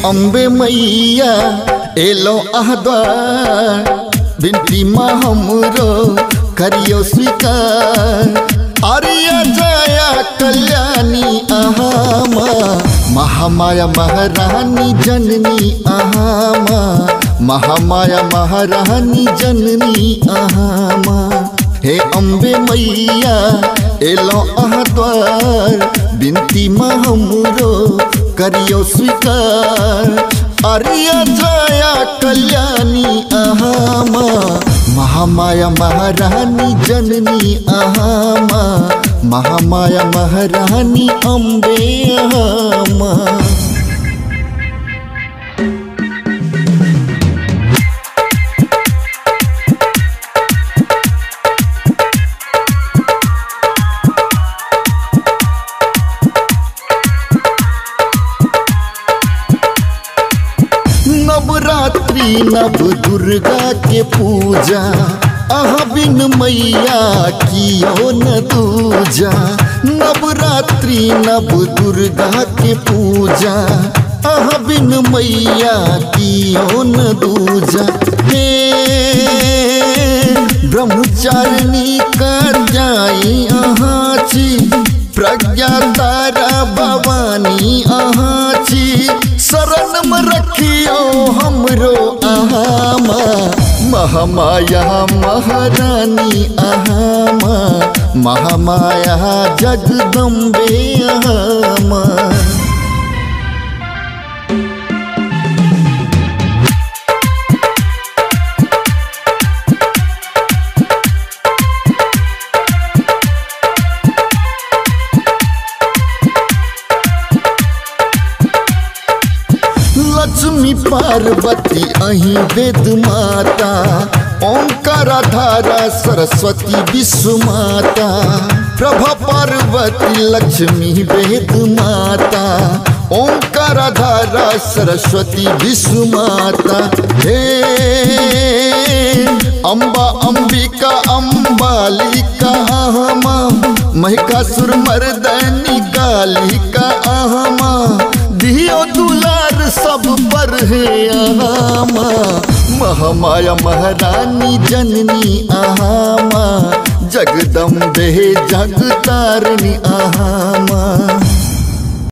अम्बे मैया एलो आद्वार बिनती माँ हमरो करियो स्वीकार। आर्या जया कल्याणी आहामा महामाया महारानी जननी आहामा महामाया महारानी जननी आहामा। हे अम्बे मैया एलो आद्वार बिनती माँ हमरो करियो स्वीकार। आर्या जया कल्याणी आहामा महामाया महारानी जननी आहामा महामाया महारानी अम्बे आहामा। नवरात्रि नव दुर्गा के पूजा अहाँ बिन मैया कियो न दूजा। नवरात्रि नव दुर्गा के पूजा अहाँ बिन मैया कियो न दूजा। हे ब्रह्मचारिणी कर जाई अहाँ छी प्रज्ञा तारा भवानी अहाँ छी। शरण में रखियो हमरो आहामा महामाया महारानी आहामा महामाया जगदम्बे आहामा। लक्ष्मी पार्वती अहीं वेद माता ओंकार धारा सरस्वती विश्व माता। प्रभा पार्वती लक्ष्मी वेद माता ओंकार धारा सरस्वती विश्व माता। हे अम्बा अंबिका अम्बालिका आहामा महिषासुर मर्दनी कालिका आहामा। दियो दुलार सब पर है आहामा महामाया महारानी जननी आहामा जगदम्बे जगतारिणी आहामा।